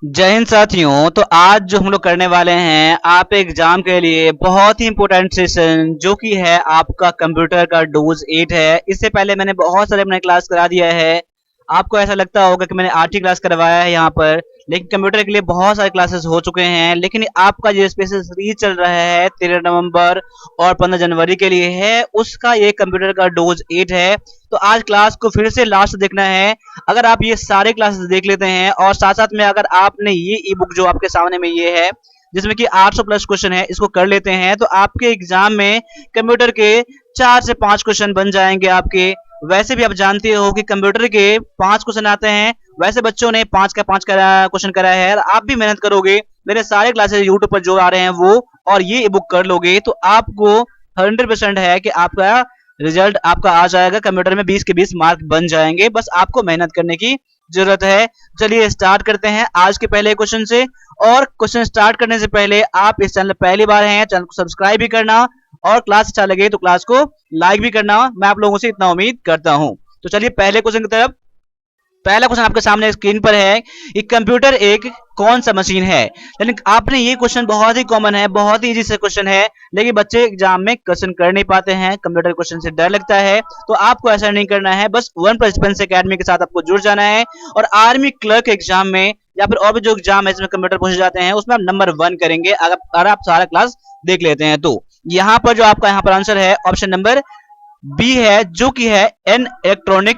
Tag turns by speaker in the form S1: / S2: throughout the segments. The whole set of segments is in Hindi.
S1: जय हिंद साथियों। तो आज जो हम लोग करने वाले हैं आप एग्जाम के लिए बहुत ही इंपॉर्टेंट सेशन, जो कि है आपका कंप्यूटर का डोज 8 है। इससे पहले मैंने बहुत सारे अपने क्लास करा दिया है। आपको ऐसा लगता होगा कि मैंने 8 ही क्लास करवाया है यहाँ पर, लेकिन कंप्यूटर के लिए बहुत सारे क्लासेस हो चुके हैं। लेकिन आपका जो स्पेशल सीरीज चल रहा है 13 नवंबर और 15 जनवरी के लिए है, उसका ये कंप्यूटर का डोज 8 है। तो आज क्लास को फिर से लास्ट देखना है। अगर आप ये सारे क्लासेस देख लेते हैं और साथ साथ में अगर आपने ये ई बुक जो आपके सामने में ये है, जिसमें कि 800 प्लस क्वेश्चन है, इसको कर लेते हैं तो आपके एग्जाम में कंप्यूटर के 4 से 5 क्वेश्चन बन जाएंगे आपके। वैसे भी आप जानते हो कि कंप्यूटर के 5 क्वेश्चन आते हैं, वैसे बच्चों ने 5 का 5 क्वेश्चन करा है। आप भी मेहनत करोगे, मेरे सारे क्लासेस यूट्यूब पर जो आ रहे हैं वो, और ये ई बुक कर लोगे तो आपको 100% है कि आपका रिजल्ट आपका आ जाएगा। कंप्यूटर में 20 के 20 मार्क बन जाएंगे, बस आपको मेहनत करने की जरूरत है। चलिए स्टार्ट करते हैं आज के पहले क्वेश्चन से। और क्वेश्चन स्टार्ट करने से पहले आप इस चैनल पहली बार हैं, चैनल को सब्सक्राइब भी करना, और क्लास अच्छा लगे तो क्लास को लाइक भी करना। मैं आप लोगों से इतना उम्मीद करता हूं। तो चलिए पहले क्वेश्चन की तरफ। पहला क्वेश्चन आपके सामने स्क्रीन पर है कि कंप्यूटर एक कौन सा मशीन है। यानी आपने ये क्वेश्चन बहुत ही कॉमन है, बहुत ही इजी से क्वेश्चन है, लेकिन बच्चे एग्जाम में क्वेश्चन कर नहीं पाते हैं, कंप्यूटर क्वेश्चन से डर लगता है। तो आपको ऐसा नहीं करना है, बस वन पार्टिसिपेंट्स एकेडमी के साथ आपको जुड़ जाना है और आर्मी क्लर्क एग्जाम में या फिर और भी जो एग्जाम है जिसमें कंप्यूटर पूछे जाते हैं उसमें आप नंबर 1 करेंगे अगर आप सारा क्लास देख लेते हैं तो। यहाँ पर जो आपका यहाँ पर आंसर है ऑप्शन नंबर बी है, जो कि है एन इलेक्ट्रॉनिक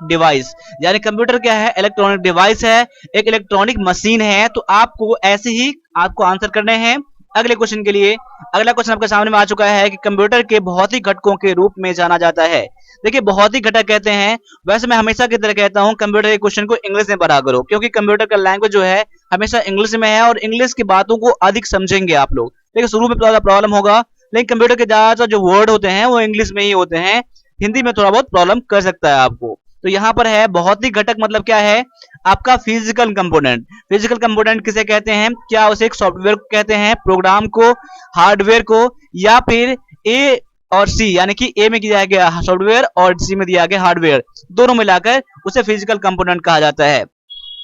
S1: डिवाइस। यानी कंप्यूटर क्या है, इलेक्ट्रॉनिक डिवाइस है, एक इलेक्ट्रॉनिक मशीन है। तो आपको ऐसे ही आपको आंसर करने हैं अगले क्वेश्चन के लिए। अगला क्वेश्चन आपके सामने में आ चुका है कि कंप्यूटर के भौतिक घटकों के रूप में जाना जाता है। देखिए भौतिक घटक कहते हैं, वैसे मैं हमेशा की तरह कहता हूं कंप्यूटर के क्वेश्चन को इंग्लिश में पढ़ा करो, क्योंकि कंप्यूटर का लैंग्वेज जो है हमेशा इंग्लिश में है और इंग्लिश की बातों को अधिक समझेंगे आप लोग। देखिए शुरू में थोड़ा प्रॉब्लम होगा, लेकिन कंप्यूटर के ज्यादातर जो वर्ड होते हैं वो इंग्लिश में ही होते हैं, हिंदी में थोड़ा बहुत प्रॉब्लम कर सकता है आपको। तो यहाँ पर है भौतिक घटक मतलब क्या है, आपका फिजिकल कंपोनेंट। फिजिकल कंपोनेंट किसे कहते हैं, क्या उसे एक सॉफ्टवेयर को कहते हैं, प्रोग्राम को, हार्डवेयर को, या फिर ए और सी, यानी कि ए में दिया गया सॉफ्टवेयर और सी में दिया गया हार्डवेयर, दोनों मिलाकर उसे फिजिकल कंपोनेंट कहा जाता है।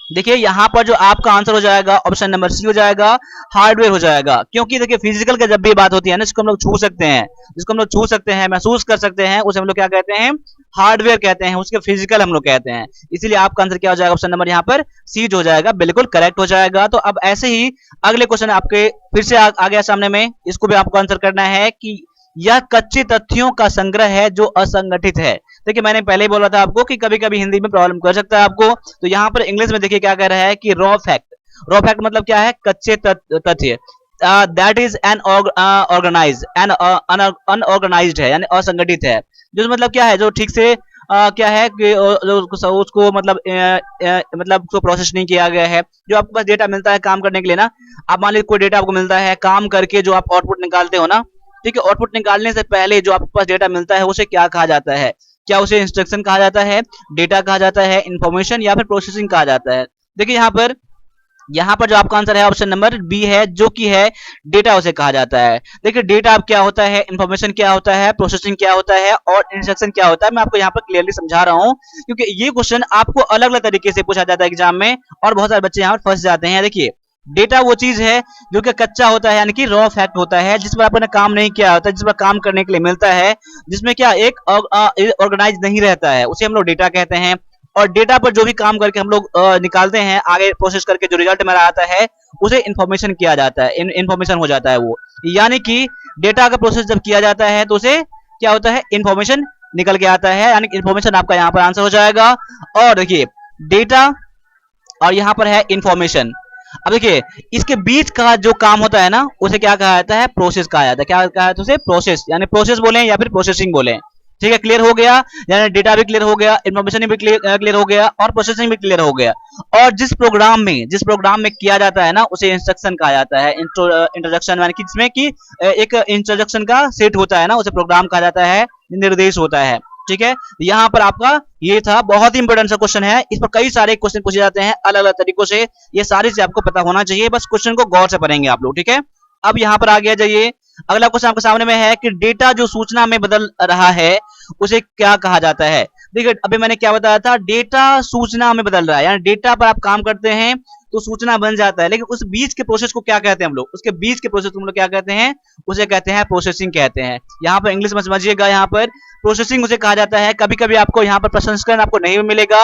S1: देखिए यहाँ पर जो आपका आंसर हो जाएगा ऑप्शन नंबर सी हो जाएगा, हार्डवेयर हो जाएगा। क्योंकि देखिए फिजिकल का जब भी बात होती है ना, जिसको हम लोग छू सकते हैं, जिसको हम लोग छू सकते हैं, महसूस कर सकते हैं, उसे हम लोग क्या कहते हैं, हार्डवेयर कहते हैं, उसके फिजिकल हम लोग कहते हैं। इसीलिए आपका आंसर क्या हो जाएगा, ऑप्शन नंबर यहाँ पर सी जो हो जाएगा, बिल्कुल करेक्ट हो जाएगा। तो अब ऐसे ही अगले क्वेश्चन आपके फिर से आ गया सामने में, इसको भी आपको आंसर करना है कि यह कच्चे तथ्यों का संग्रह है जो असंगठित है। देखिए मैंने पहले ही बोला था आपको कि कभी कभी हिंदी में प्रॉब्लम कर सकता है आपको। तो यहाँ पर इंग्लिश में देखिए क्या कह रहा है कि रॉ फैक्ट। रॉ फैक्ट मतलब क्या है, कच्चे तथ्य। That is an organize an unorganized है, यानी असंगठित है। जो मतलब क्या है, जो ठीक से क्या है कि उसको मतलब उसको प्रोसेस नहीं किया गया है। जो आपके पास डेटा मिलता है काम करने के लिए ना, आप मान लीजिए कोई डेटा आपको मिलता है, काम करके जो आप आउटपुट निकालते हो ना, ठीक है, आउटपुट निकालने से पहले जो आपके पास डेटा मिलता है उसे क्या कहा जाता है, क्या उसे इंस्ट्रक्शन कहा जाता है, डेटा कहा जाता है, इंफॉर्मेशन, या फिर प्रोसेसिंग कहा जाता है। देखिए यहाँ पर जो आपका आंसर है ऑप्शन नंबर बी है, जो कि है डेटा उसे कहा जाता है। देखिए डेटा अब क्या होता है, इंफॉर्मेशन क्या होता है, प्रोसेसिंग क्या होता है और इंस्ट्रक्शन क्या होता है, मैं आपको यहाँ पर क्लियरली समझा रहा हूँ, क्योंकि ये क्वेश्चन आपको अलग अलग तरीके से पूछा जाता है एग्जाम में और बहुत सारे बच्चे यहाँ पर फंस जाते हैं। देखिए डेटा वो चीज है जो कि कच्चा होता है, यानी कि रॉ फैक्ट होता है, जिस पर आपने काम नहीं किया होता, जिस पर काम करने के लिए मिलता है, जिसमें क्या एक ऑर्गेनाइज नहीं रहता है, उसे हम लोग डेटा कहते हैं। और डेटा पर जो भी काम करके हम लोग निकालते हैं, आगे प्रोसेस करके जो रिजल्ट मेरा आता है उसे इंफॉर्मेशन किया जाता है, इंफॉर्मेशन हो जाता है वो। यानी कि डेटा का प्रोसेस जब किया जाता है तो उसे क्या होता है, इंफॉर्मेशन निकल के आता है, यानी इंफॉर्मेशन आपका यहाँ पर आंसर हो जाएगा। और देखिए डेटा और यहाँ पर है इंफॉर्मेशन। अब देखिए इसके बीच का जो काम होता है ना, उसे क्या कहा जाता है, प्रोसेस कहा जाता है। क्या कहा जाता है उसे, प्रोसेस, यानी प्रोसेस बोले या फिर प्रोसेसिंग बोले। ठीक है, क्लियर हो गया, यानी डेटा भी क्लियर हो गया, इंफॉर्मेशन भी क्लियर हो गया और प्रोसेसिंग भी क्लियर हो गया। और जिस प्रोग्राम में किया जाता है ना, उसे इंस्ट्रक्शन कहा जाता है, इंट्रोडक्शन, यानी कि जिसमें कि एक इंस्ट्रक्शन का सेट होता है ना, उसे प्रोग्राम कहा जाता है, निर्देश होता है। ठीक है, यहाँ पर आपका ये था, बहुत ही इंपोर्टेंट सा क्वेश्चन है, इस पर कई सारे क्वेश्चन पूछे जाते हैं अलग अलग तरीकों से, ये सारी चीजें आपको पता होना चाहिए, बस क्वेश्चन को गौर से पढ़ेंगे आप लोग। ठीक है, अब यहाँ पर आ गया जाइए, अगला क्वेश्चन आपके सामने में है कि डेटा जो सूचना में बदल रहा है उसे क्या कहा जाता है। देखिए अभी मैंने क्या बताया था, डेटा सूचना में बदल रहा है, यानी डेटा पर आप काम करते हैं तो सूचना बन जाता है, लेकिन उस बीच के प्रोसेस को क्या कहते हैं हम लोग, उसके बीच के प्रोसेस को हम लोग क्या कहते हैं, उसे कहते हैं प्रोसेसिंग कहते हैं। यहाँ पर इंग्लिश में समझिएगा, यहाँ पर प्रोसेसिंग उसे कहा जाता है। कभी कभी आपको यहाँ पर प्रसंस्करण आपको नहीं मिलेगा,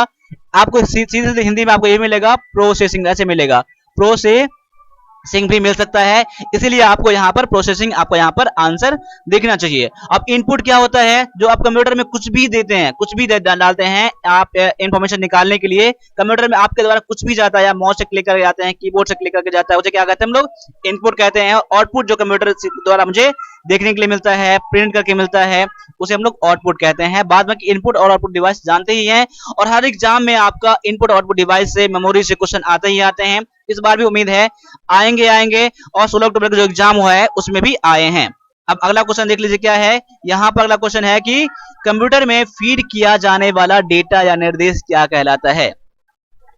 S1: आपको सीधे सीधे हिंदी में आपको ये मिलेगा प्रोसेसिंग, ऐसे मिलेगा, प्रोसेसिंग भी मिल सकता है, इसीलिए आपको यहाँ पर प्रोसेसिंग, आपको यहाँ पर आंसर देखना चाहिए। अब इनपुट क्या होता है, जो आप कंप्यूटर में कुछ भी देते हैं, कुछ भी डालते हैं आप इंफॉर्मेशन निकालने के लिए, कंप्यूटर में आपके द्वारा कुछ भी जाता है, या माउस से क्लिक करके जाते हैं, कीबोर्ड से क्लिक करके जाता है, उसे क्या कहते हैं हम लोग, इनपुट कहते हैं। आउटपुट जो कंप्यूटर द्वारा मुझे देखने के लिए मिलता है, प्रिंट करके मिलता है, उसे हम लोग आउटपुट कहते हैं। बाद में इनपुट और आउटपुट डिवाइस जानते ही हैं, और हर एग्जाम में आपका इनपुट आउटपुट डिवाइस से, मेमोरी से क्वेश्चन आते ही आते हैं। इस बार भी उम्मीद है आएंगे, और 16 अक्टूबर का जो एग्जाम हुआ है उसमें भी आए हैं। अब अगला क्वेश्चन देख लीजिए क्या है, यहाँ पर अगला क्वेश्चन है कि कंप्यूटर में फीड किया जाने वाला डेटा या निर्देश क्या कहलाता है।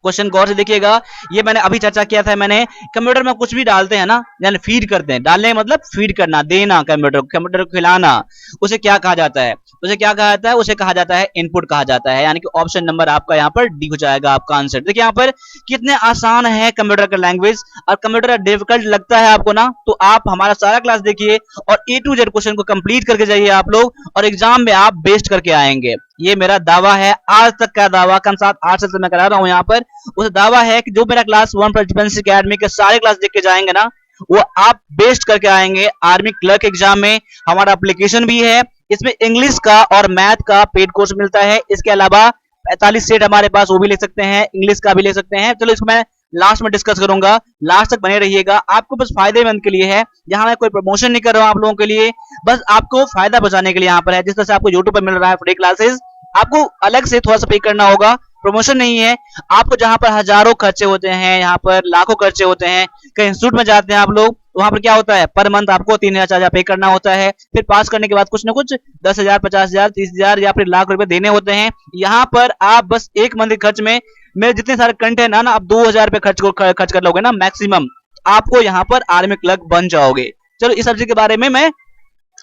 S1: क्वेश्चन गौर से देखिएगा, ये मैंने अभी चर्चा किया था, मैंने कंप्यूटर में कुछ भी डालते हैं ना, यानी फीड करते हैं, डालने मतलब फीड करना, देना, कंप्यूटर को खिलाना, उसे क्या कहा जाता है, उसे क्या कहा जाता है, उसे कहा जाता है इनपुट कहा जाता है। यानी कि ऑप्शन नंबर आपका यहाँ पर डी हो जाएगा आपका आंसर। देखिए यहाँ पर कितने आसान है कंप्यूटर का लैंग्वेज, और कंप्यूटर डिफिकल्ट लगता है आपको ना, तो आप हमारा सारा क्लास देखिए और A to Z क्वेश्चन को कंप्लीट करके जाइए आप लोग, और एग्जाम में आप बेस्ट करके आएंगे। ये मेरा दावा है, आज तक का दावा, कम 7-8 साल से मैं करा रहा हूँ यहाँ पर, उस दावा है कि जो मेरा क्लास 1 पर डिफेंस एकेडमी के सारे क्लास देख के जाएंगे ना, वो आप बेस्ट करके आएंगे आर्मी क्लर्क एग्जाम में। हमारा एप्लीकेशन भी है, इसमें इंग्लिश का और मैथ का पेड कोर्स मिलता है, इसके अलावा 45 सेट हमारे पास, वो भी ले सकते हैं, इंग्लिश का भी ले सकते हैं। चलो इसको मैं लास्ट में डिस्कस करूंगा, लास्ट तक बने रहिएगा, आपको बस फायदेमंद के लिए है। यहाँ मैं कोई प्रमोशन नहीं कर रहा हूँ आप लोगों के लिए, बस आपको फायदा बचाने के लिए यहाँ पर है। जिस तरह से आपको यूट्यूब पर मिल रहा है फ्री क्लासेस, आपको अलग से थोड़ा सा पे करना होगा, प्रमोशन नहीं है। आपको जहां पर हजारों खर्चे होते हैं, यहाँ पर लाखों खर्चे होते हैं, कहीं इंस्टीट्यूट में जाते हैं आप लोग, वहां पर क्या होता है, पर मंथ आपको 3,000-4,000 पे करना होता है, फिर पास करने के बाद कुछ ना कुछ 10,000, 50,000, 30,000 या फिर लाख रुपए देने होते हैं। यहाँ पर आप बस एक मंथ के खर्च में मेरे जितने सारे कंटेंट है ना, आप 2,000 रुपए खर्च कर लोगे ना मैक्सिमम, आपको यहाँ पर आर्मी क्लर्क बन जाओगे। चलो इस सब्जेक्ट के बारे में मैं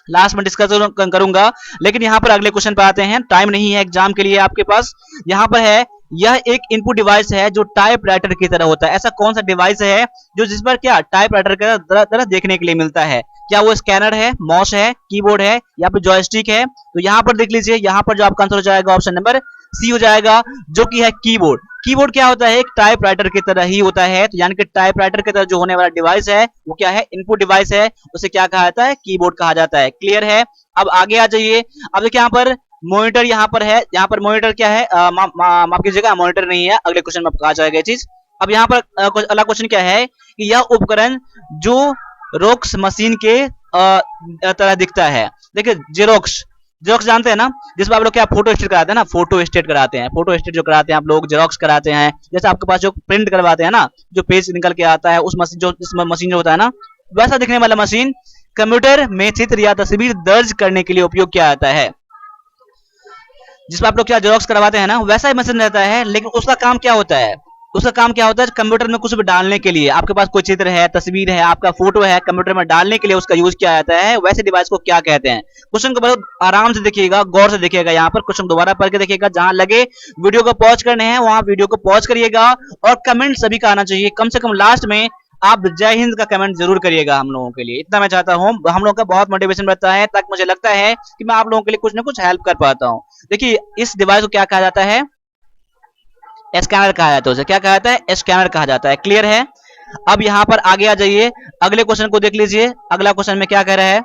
S1: लास्ट में डिस्कस करूंगा, लेकिन यहाँ पर अगले क्वेश्चन पे आते हैं। टाइम नहीं है एग्जाम के लिए आपके पास। यहाँ पर है, यह एक इनपुट डिवाइस है जो टाइपराइटर की तरह होता है। ऐसा कौन सा डिवाइस है जो जिस पर क्या टाइपराइटर की तरह देखने के लिए मिलता है? क्या वो स्कैनर है, माउस है, कीबोर्ड है, या फिर जॉयस्टिक है? तो यहाँ पर देख लीजिए, यहाँ पर जो आपका आंसर हो जाएगा ऑप्शन नंबर सी हो जाएगा, जो कि है कीबोर्ड। कीबोर्ड क्या होता है? एक टाइपराइटर की तरह ही होता है। तो यानी कि टाइपराइटर की तरह जो होने वाला डिवाइस है वो क्या है? इनपुट डिवाइस है, उसे क्या कहा जाता है? कीबोर्ड कहा जाता है। क्लियर है? अब आगे आ जाइए। अब देखिए यहाँ पर मॉनिटर यहाँ पर है। यहाँ पर मॉनिटर क्या है? माफ कीजिएगा, मॉनिटर नहीं है, अगले क्वेश्चन में आपको आ जाएगा ये चीज। अब यहाँ पर अगला क्वेश्चन क्या है कि यह उपकरण जो जेरोक्स मशीन के तरह दिखता है। देखिए जेरोक्स जानते हैं ना, जिसमें आप लोग क्या फोटो स्टेट कराते हैं ना, फोटो स्टेट कराते हैं, फोटो स्टेट जो कराते हैं आप लोग, जेरोक्स कराते हैं। जैसे आपके पास जो प्रिंट करवाते हैं ना, जो पेज निकल के आता है, उस मशीन जो होता है ना, वैसा दिखने वाला मशीन कंप्यूटर में चित्र या तस्वीर दर्ज करने के लिए उपयोग किया जाता है। जिसमें आप लोग क्या जेरोक्स करवाते हैं ना, वैसा ही मशीन रहता है, लेकिन उसका काम क्या होता है? उसका काम क्या होता है? कंप्यूटर में कुछ भी डालने के लिए, आपके पास कोई चित्र है, तस्वीर है, आपका फोटो है, कंप्यूटर में डालने के लिए उसका यूज किया जाता है। वैसे डिवाइस को क्या कहते हैं? क्वेश्चन को बहुत आराम से देखिएगा, गौर से देखिएगा। यहाँ पर क्वेश्चन दोबारा पढ़ के देखिएगा, जहां लगे वीडियो को पॉज करने हैं वहां वीडियो को पॉज करिएगा, और कमेंट सभी का आना चाहिए। कम से कम लास्ट में आप जय हिंद का कमेंट जरूर करिएगा हम लोगों के लिए, इतना मैं चाहता हूँ। हम लोगों का बहुत मोटिवेशन रहता है, ताकि मुझे लगता है कि मैं आप लोगों के लिए कुछ ना कुछ हेल्प कर पाता हूँ। देखिए इस डिवाइस को क्या कहा जाता है? स्कैनर कहा जाता है। उसे क्या कहा जाता है? स्कैनर कहा जाता है। क्लियर है? अब यहाँ पर आगे आ जाइए, अगले क्वेश्चन को देख लीजिए। अगला क्वेश्चन में क्या कह रहा है?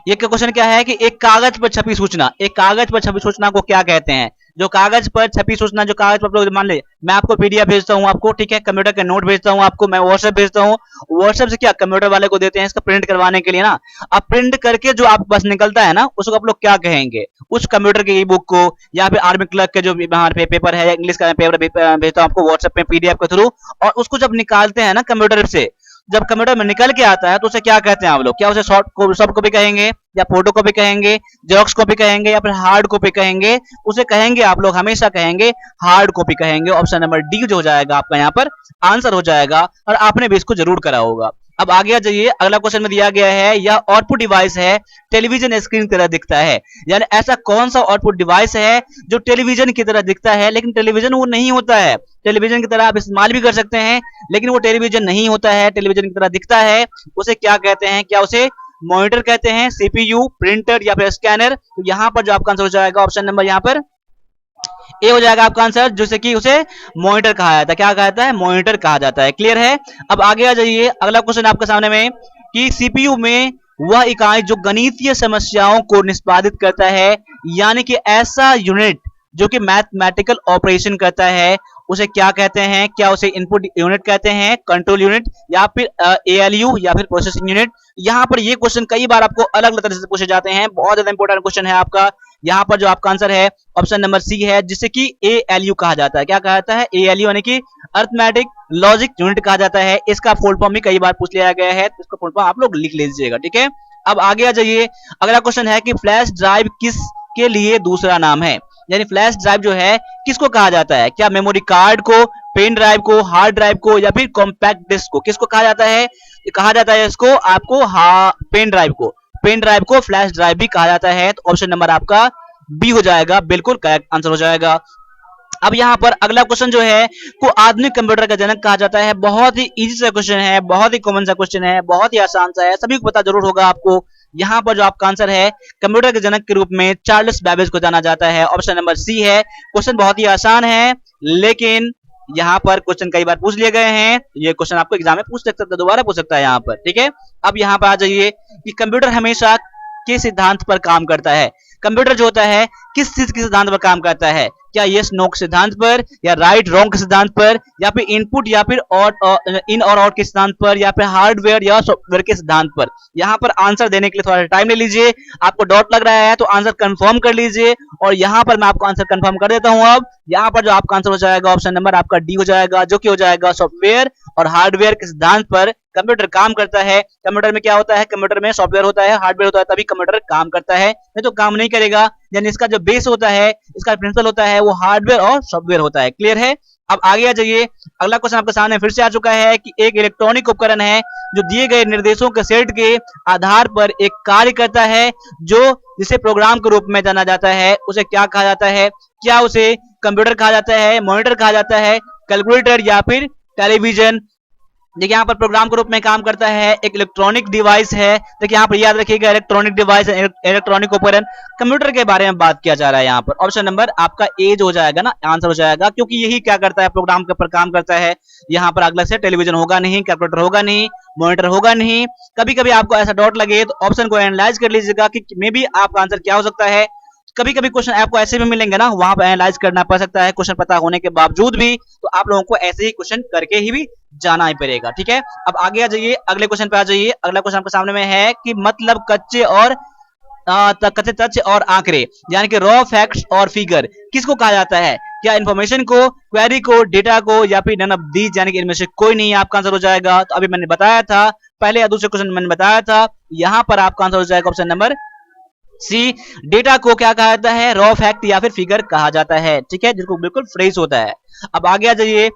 S1: ये क्वेश्चन क्या है कि एक कागज पर छपी सूचना, एक कागज पर छपी सूचना को क्या कहते हैं? जो कागज पर छपी सूचना, जो कागज पर मान ले मैं आपको पीडीएफ भेजता हूं आपको, ठीक है, कंप्यूटर के नोट भेजता हूं आपको, मैं व्हाट्सएप भेजता हूं, व्हाट्सएप से क्या कंप्यूटर वाले को देते हैं इसका प्रिंट करवाने के लिए ना। अब प्रिंट करके जो आपके पास निकलता है ना, उसको आप लोग क्या कहेंगे? उस कंप्यूटर के ई बुक को, या फिर आर्मी क्लर्क के जो पेपर है, या इंग्लिश का पेपर भेजता हूं आपको व्हाट्सएप में पीडीएफ के थ्रू, और उसको जब निकालते हैं ना कंप्यूटर से, जब कंप्यूटर में निकल के आता है तो उसे क्या कहते हैं आप लोग? क्या उसे सॉफ्ट कॉपी कहेंगे, या फोटो कॉपी कहेंगे, जेरोक्स कॉपी कहेंगे, या फिर हार्ड कॉपी कहेंगे? उसे कहेंगे आप लोग हमेशा कहेंगे हार्ड कॉपी कहेंगे। ऑप्शन नंबर डी जो हो जाएगा आपका यहाँ पर आंसर हो जाएगा, और आपने भी इसको जरूर करा होगा। अब आगे आ जाइए, अगला क्वेश्चन में दिया गया है यह आउटपुट डिवाइस है टेलीविजन स्क्रीन की तरह दिखता है। यानी ऐसा कौन सा आउटपुट डिवाइस है जो टेलीविजन की तरह दिखता है, लेकिन टेलीविजन वो नहीं होता है। टेलीविजन की तरह आप इस्तेमाल भी कर सकते हैं, लेकिन वो टेलीविजन नहीं होता है, टेलीविजन की तरह दिखता है। उसे क्या कहते हैं? क्या उसे मॉनिटर कहते हैं, सीपीयू, प्रिंटर या फिर स्कैनर? तो यहाँ पर जो आपका आंसर हो जाएगा ऑप्शन नंबर यहाँ पर ए हो जाएगा आपका आंसर, जैसे कि उसे मॉनिटर कहा जाता है। क्या कहा जाता है? मॉनिटर कहा जाता है। क्लियर है? अब आगे आ जाइए, अगला क्वेश्चन आपके सामने में कि सीपीयू में वह इकाई जो गणितीय समस्याओं को निष्पादित करता है, यानी कि ऐसा यूनिट जो कि मैथमेटिकल ऑपरेशन करता है, उसे क्या कहते हैं? क्या उसे इनपुट यूनिट कहते हैं, कंट्रोल यूनिट, या फिर एएलयू, या फिर प्रोसेसिंग यूनिट? यहाँ पर ये क्वेश्चन कई बार आपको अलग अलग तरह से पूछे जाते हैं, बहुत ज्यादा इंपॉर्टेंट क्वेश्चन है आपका। यहाँ पर जो आपका आंसर है ऑप्शन नंबर सी है, जिसे कि एएलयू कहा जाता है। क्या कहा जाता है? एएलयू यानी कि अर्थमेटिक लॉजिक यूनिट कहा जाता है। इसका फुल फॉर्म भी कई बार पूछ लिया गया है, तो इसका फुल फॉर्म आप लोग लिख लीजिएगा। ठीक है, अब आगे आ जाइए, अगला क्वेश्चन है कि फ्लैश ड्राइव किस के लिए दूसरा नाम है? यानी फ्लैश ड्राइव जो है किसको कहा जाता है? क्या मेमोरी कार्ड को, पेन ड्राइव को, हार्ड ड्राइव को, या फिर कॉम्पैक्ट डिस्क को? किसको कहा जाता है? कहा जाता है इसको आपको पेन ड्राइव को। पेन ड्राइव को फ्लैश ड्राइव भी कहा जाता है। तो ऑप्शन नंबर आपका बी हो जाएगा, बिल्कुल करेक्ट आंसर हो जाएगा। अब यहाँ पर अगला क्वेश्चन जो है को आधुनिक कंप्यूटर का जनक कहा जाता है। बहुत ही इजी सा क्वेश्चन है, बहुत ही कॉमन सा क्वेश्चन है, बहुत ही आसान सा है, सभी को पता जरूर होगा आपको। यहाँ पर जो आपका आंसर है कंप्यूटर के जनक के रूप में चार्ल्स बैबेज को जाना जाता है। ऑप्शन नंबर सी है। क्वेश्चन बहुत ही आसान है, लेकिन यहाँ पर क्वेश्चन कई बार पूछ लिए गए हैं। ये क्वेश्चन आपको एग्जाम में पूछ सकता है, दोबारा पूछ सकता है यहाँ पर। ठीक है, अब यहाँ पर आ जाइए कि कंप्यूटर हमेशा किस सिद्धांत पर काम करता है? कंप्यूटर जो होता है किस चीज के सिद्धांत पर काम करता है? क्या यस नो के सिद्धांत पर, या राइट रॉन्ग के सिद्धांत पर, या फिर इनपुट या फिर इन और आउट के सिद्धांत पर, या फिर हार्डवेयर या सॉफ्टवेयर के सिद्धांत पर? यहाँ पर आंसर देने के लिए थोड़ा टाइम ले लीजिए। आपको डाउट लग रहा है तो आंसर कंफर्म कर लीजिए, और यहाँ पर मैं आपको आंसर कंफर्म कर देता हूँ। अब यहाँ पर जो आपका आंसर हो जाएगा ऑप्शन नंबर आपका डी हो जाएगा, जो कि हो जाएगा सॉफ्टवेयर और हार्डवेयर के सिद्धांत पर कंप्यूटर काम करता है। कंप्यूटर में क्या होता है? कंप्यूटर में सॉफ्टवेयर होता है, हार्डवेयर होता है, तभी कंप्यूटर काम करता है, नहीं तो काम नहीं करेगा। यानी इसका जो बेस होता है, इसका प्रिंसिपल होता है, वो हार्डवेयर और सॉफ्टवेयर होता है। क्लियर है? अब आगे आ जाइए, अगला क्वेश्चन आपके सामने फिर से आ चुका है कि एक इलेक्ट्रॉनिक उपकरण है जो दिए गए निर्देशों के सेट के आधार पर एक कार्य करता है, जो जिसे प्रोग्राम के रूप में जाना जाता है, उसे क्या कहा जाता है? क्या उसे कंप्यूटर कहा जाता है, मॉनिटर कहा जाता है, कैलकुलेटर, या फिर टेलीविजन? देखिए यहाँ पर प्रोग्राम के रूप में काम करता है, एक इलेक्ट्रॉनिक डिवाइस है। देखिए यहाँ पर याद रखिएगा, इलेक्ट्रॉनिक डिवाइस, इलेक्ट्रॉनिक उपकरण, कंप्यूटर के बारे में बात किया जा रहा है। यहाँ पर ऑप्शन नंबर आपका ए जो हो जाएगा ना, आंसर हो जाएगा, क्योंकि यही क्या करता है? प्रोग्राम के ऊपर काम करता है। यहाँ पर अगला से टेलीविजन होगा नहीं, कैलकुलेटर होगा नहीं, मॉनिटर होगा नहीं। कभी कभी आपको ऐसा डाउट लगे तो ऑप्शन को एनालाइज कर लीजिएगा कि मे बी आपका आंसर क्या हो सकता है। कभी कभी क्वेश्चन आपको ऐसे भी मिलेंगे ना, वहां पर एनालाइज करना पड़ सकता है क्वेश्चन पता होने के बावजूद भी, तो आप लोगों को ऐसे ही क्वेश्चन करके ही भी जाना ही पड़ेगा। ठीक है, अब आगे आ जाइए, अगले क्वेश्चन पे आ जाइए। अगला क्वेश्चन आपके सामने में है कि मतलब कच्चे तथ्य और आंकड़े, यानी कि रॉ फैक्ट्स और फिगर, किसको कहा जाता है? क्या इंफॉर्मेशन को, क्वेरी को, डेटा को, या फिर नन ऑफ दीज, यानी कि इनमें से कोई नहीं? आपका आंसर हो जाएगा। तो अभी मैंने बताया था, पहले या दूसरे क्वेश्चन मैंने बताया था, यहाँ पर आपका आंसर हो जाएगा ऑप्शन नंबर सी। डेटा को क्या कहा जाता है? रॉ फैक्ट या फिर फिगर कहा जाता है। ठीक है, जिसको बिल्कुल फ्रेश होता है। अब आगे आ जाइए,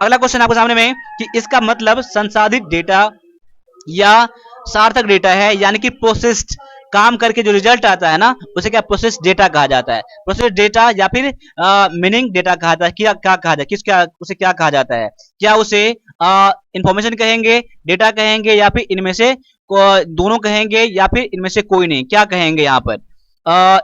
S1: अगला क्वेश्चन आपके सामने में कि इसका मतलब संसाधित डेटा या सार्थक डेटा है, यानी कि प्रोसेस्ड, काम करके जो रिजल्ट आता है ना, उसे क्या प्रोसेस डेटा कहा जाता है? प्रोसेस डेटा या फिर मीनिंग डेटा कहा जाता है। क्या क्या कहा जाता है? उसे क्या कहा जाता है? क्या उसे इंफॉर्मेशन कहेंगे, डेटा कहेंगे, या फिर इनमें से दोनों कहेंगे, या फिर इनमें से कोई नहीं? क्या कहेंगे यहाँ पर?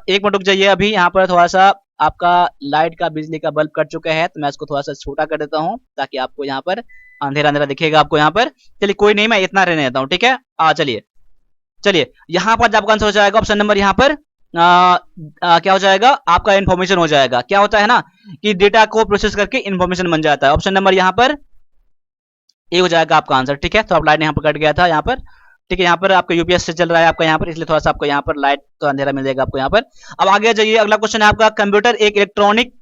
S1: एक मिनट रुक जाइए, अभी यहाँ पर थोड़ा सा आपका लाइट का, बिजली का बल्ब कट चुका है, तो मैं इसको थोड़ा सा छोटा कर देता हूँ ताकि आपको यहाँ पर अंधेरा अंधेरा दिखेगा आपको यहाँ पर। चलिए कोई नहीं, मैं इतना रहने देता हूँ। ठीक है, चलिए चलिए, यहाँ पर आपका आंसर हो जाएगा ऑप्शन नंबर यहाँ पर क्या हो जाएगा? आपका इन्फॉर्मेशन हो जाएगा। क्या होता है ना कि डेटा को प्रोसेस करके इन्फॉर्मेशन बन जाता है। ऑप्शन नंबर यहाँ पर ए हो जाएगा आपका आंसर। ठीक है, तो आप लाइट यहाँ पर कट गया था यहाँ पर। ठीक है, यहाँ पर आपका यूपीएस से चल रहा है आपका यहाँ पर, इसलिए थोड़ा सा आपको यहाँ पर लाइट तो अंधेरा मिल जाएगा आपको यहाँ पर। अब आगे जाइए, अगला क्वेश्चन है आपका, कंप्यूटर एक इलेक्ट्रॉनिक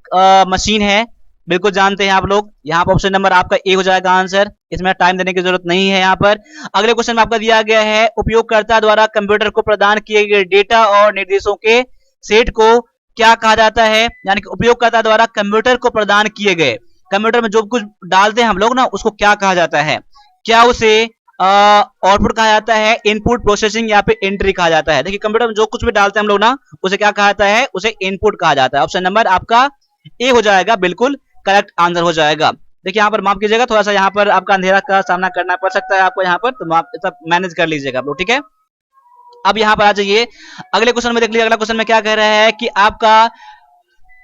S1: मशीन है, बिल्कुल जानते हैं आप लोग। यहाँ पर ऑप्शन नंबर आपका ए हो जाएगा आंसर, इसमें टाइम देने की जरूरत नहीं है यहाँ पर। अगले क्वेश्चन में आपका दिया गया है, उपयोगकर्ता द्वारा कंप्यूटर को प्रदान किए गए डेटा और निर्देशों के सेट को क्या कहा जाता है? यानी कि उपयोगकर्ता द्वारा कंप्यूटर को प्रदान किए गए, कंप्यूटर में जो कुछ डालते हैं हम लोग ना, उसको क्या कहा जाता है? क्या उसे आउटपुट कहा जाता है, इनपुट, प्रोसेसिंग या फिर एंट्री कहा जाता है। देखिए कंप्यूटर में जो कुछ भी डालते हैं हम लोग ना, उसे क्या कहा जाता है, उसे इनपुट कहा जाता है। ऑप्शन नंबर आपका ए हो जाएगा, बिल्कुल करेक्ट आंसर हो जाएगा। देखिए यहाँ पर माफ कीजिएगा, थोड़ा सा यहाँ पर आपका अंधेरा का सामना करना पड़ सकता है आपको यहाँ पर, तो आप सब मैनेज कर लीजिएगा आप लोग, ठीक है। अब यहाँ पर आ जाइए, अगले क्वेश्चन में देख लीजिए। अगला क्वेश्चन में क्या कह रहा है कि आपका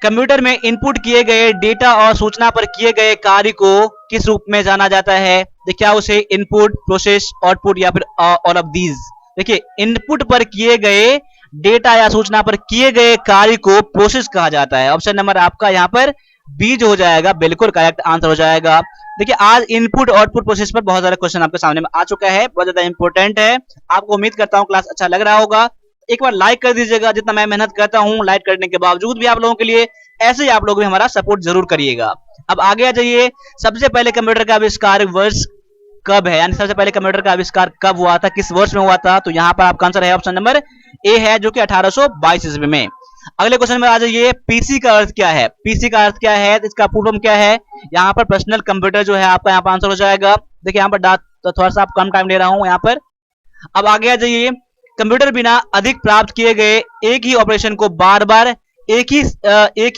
S1: कंप्यूटर में इनपुट किए गए डेटा और सूचना पर किए गए कार्य को किस रूप में जाना जाता है। देखिए क्या उसे इनपुट, प्रोसेस, आउटपुट या फिर ऑल ऑफ दीज। देखिए इनपुट पर किए गए डेटा या सूचना पर किए गए कार्य को प्रोसेस कहा जाता है। ऑप्शन नंबर आपका यहाँ पर बी जो हो जाएगा, बिल्कुल करेक्ट आंसर हो जाएगा। देखिए आज इनपुट आउटपुट प्रोसेस पर बहुत सारे क्वेश्चन आपके सामने में आ चुका है, बहुत ज्यादा इंपॉर्टेंट है। आपको उम्मीद करता हूँ क्लास अच्छा लग रहा होगा। एक बार लाइक कर दीजिएगा, जितना मैं मेहनत करता हूँ लाइक करने के बावजूद भी आप लोगों के लिए, ऐसे ही आप लोग भी हमारा सपोर्ट जरूर करिएगा। अब आगे आ जाइए, सबसे पहले कंप्यूटर का आविष्कार वर्ष कब है, यानी सबसे पहले कंप्यूटर का आविष्कार कब हुआ था, किस वर्ष में हुआ था। तो यहाँ पर आपका आंसर है ऑप्शन नंबर ए है, जो कि 1822 ईस्वी में। अगले क्वेश्चन में आ जाइए, पीसी का अर्थ क्या है। पीसी का अर्थ क्या है, इसका फुल फॉर्म क्या है। यहाँ पर पर्सनल कंप्यूटर जो है आपका यहाँ पर आंसर हो जाएगा। देखिए यहाँ पर तो थोड़ा सा आप कम टाइम ले रहा हूँ यहाँ पर। अब आगे आ जाइए, कंप्यूटर बिना अधिक प्राप्त किए गए एक ही ऑपरेशन को बार बार एक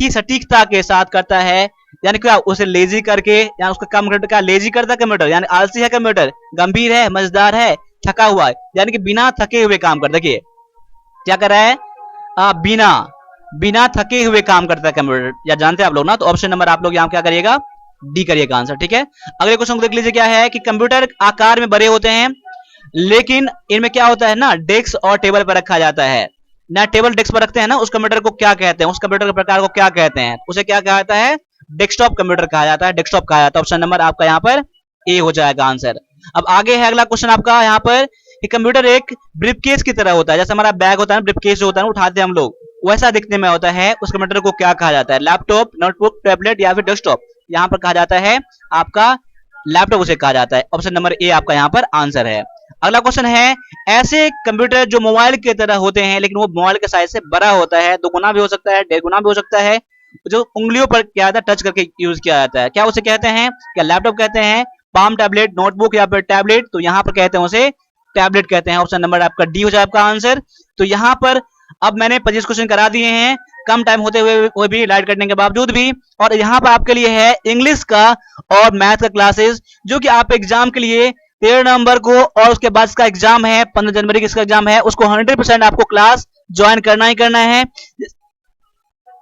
S1: ही सटीकता के साथ करता है, यानी क्या उसे लेजी करके, या उसका काम कंप्यूटर का लेजी करता है कंप्यूटर, यानी आलसी है कंप्यूटर, गंभीर है, मजेदार है, थका हुआ है, यानी कि बिना थके हुए काम कर। देखिए क्या कर रहा है, बिना थके हुए काम करता है कंप्यूटर, या जानते हैं आप लोग ना। तो ऑप्शन नंबर आप लोग यहाँ क्या करिएगा, डी करिएगा आंसर, ठीक है। अगले क्वेश्चन को देख लीजिए, क्या है कि कंप्यूटर आकार में बड़े होते हैं, लेकिन इनमें क्या होता है ना, डेस्क और टेबल पर रखा जाता है ना। टेबल डेस्क पर रखते हैं ना, उस कंप्यूटर को क्या कहते हैं, उस कंप्यूटर के प्रकार को क्या कहते हैं, उसे क्या कहा जाता है, डेस्कटॉप कंप्यूटर कहा जाता है, डेस्कटॉप कहा जाता है। ऑप्शन नंबर आपका यहाँ पर ए हो जाएगा आंसर। अब आगे है अगला क्वेश्चन आपका यहाँ पर, कि कंप्यूटर एक ब्रीफकेस की तरह होता है, जैसे हमारा बैग होता है, ब्रीफकेस जो होता है उठाते हैं हम लोग, वैसा दिखने में होता है। उस कंप्यूटर को क्या कहा जाता है, लैपटॉप, नोटबुक, टैबलेट या फिर डेस्कटॉप। यहाँ पर कहा जाता है आपका लैपटॉप उसे कहा जाता है। ऑप्शन नंबर ए आपका यहाँ पर आंसर है। अगला क्वेश्चन है, ऐसे कंप्यूटर जो मोबाइल की तरह होते हैं, लेकिन वो मोबाइल के साइज से बड़ा होता है, 2 गुना भी हो सकता है, 1.5 गुना भी हो सकता है, जो उंगलियों पर क्या जाता है, टच करके यूज किया जाता है, क्या उसे कहते हैं, क्या लैपटॉप कहते हैं, पाम टैबलेट, नोटबुक या फिर टैबलेट। तो यहाँ पर कहते हैं उसे टैबलेट कहते हैं। ऑप्शन नंबर आपका डी हो जाए आपका आंसर। तो यहाँ पर अब मैंने 25 क्वेश्चन करा दिए हैं, कम टाइम होते हुए भी, लाइट करने के बावजूद भी। और यहाँ पर आपके लिए है इंग्लिश का और मैथ का क्लासेस, जो कि आप एग्जाम के लिए 13 नवंबर को, और उसके बाद इसका एग्जाम है 15 जनवरी की, इसका एग्जाम है, उसको 100% आपको क्लास ज्वाइन करना ही करना है।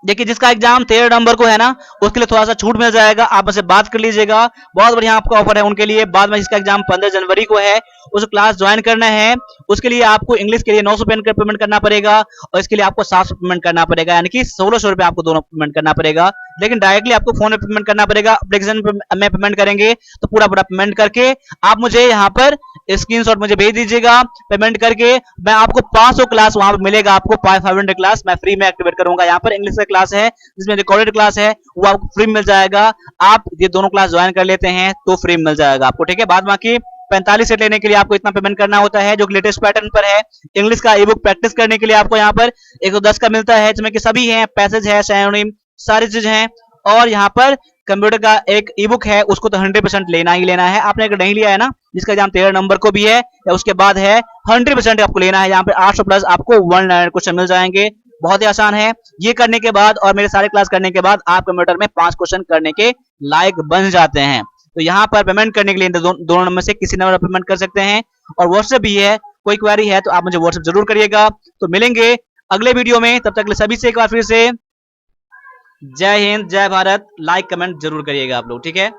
S1: देखिए जिसका एग्जाम 13 नवंबर को है ना, उसके लिए थोड़ा सा छूट मिल जाएगा, आप मुझसे बात कर लीजिएगा, बहुत बढ़िया आपका ऑफर है उनके लिए। बाद में जिसका एग्जाम 15 जनवरी को है, उस क्लास ज्वाइन करना है, उसके लिए आपको इंग्लिश के लिए 900 रुपये पेमेंट करना पड़ेगा, और इसके लिए आपको 700 पेमेंट करना पड़ेगा, यानी कि 1600 रुपये आपको दोनों पेमेंट करना पड़ेगा। लेकिन डायरेक्टली आपको फोन में पेमेंट करना पड़ेगा, एप्लीकेशन में पेमेंट करेंगे तो पूरा पेमेंट करके आप मुझे यहाँ पर स्क्रीनशॉट मुझे भेज दीजिएगा। पेमेंट करके मैं आपको 500 क्लास वहां पर मिलेगा, आपको 500 क्लास मैं फ्री में एक्टिवेट करूंगा। यहाँ पर इंग्लिश का क्लास है जिसमें रिकॉर्डेड क्लास है, वो आपको फ्री मिल जाएगा। आप ये दोनों क्लास ज्वाइन कर लेते हैं तो फ्री मिल जाएगा आपको, ठीक है। बाद बाकी 45 सेट लेने के लिए आपको इतना पेमेंट करना होता है, जो लेटेस्ट पैटर्न पर है। इंग्लिश का ई बुक प्रैक्टिस करने के लिए आपको यहाँ पर 110 का मिलता है, जिसमें कि सभी है, पैसेज है, सिनोनिम, सारी चीज हैं। और यहाँ पर कंप्यूटर का एक ई बुक है, उसको तो 100% लेना ही लेना है। आपने अगर नहीं लिया है ना, जिसका एग्जाम 13 नंबर को भी है या उसके बाद है, 100% आपको लेना है। यहाँ पे 800 प्लस आपको 1 क्वेश्चन मिल जाएंगे, बहुत ही आसान है। ये करने के बाद और मेरे सारे क्लास करने के बाद आप कंप्यूटर में 5 क्वेश्चन करने के लायक बन जाते हैं। तो यहाँ पर पेमेंट करने के लिए दोनों नंबर से किसी नंबर पर पेमेंट कर सकते हैं, और व्हाट्सएप भी है, कोई क्वेरी है तो आप मुझे व्हाट्सएप जरूर करिएगा। तो मिलेंगे अगले वीडियो में, तब तक सभी से एक बार फिर से जय हिंद, जय भारत। लाइक कमेंट जरूर करिएगा आप लोग, ठीक है।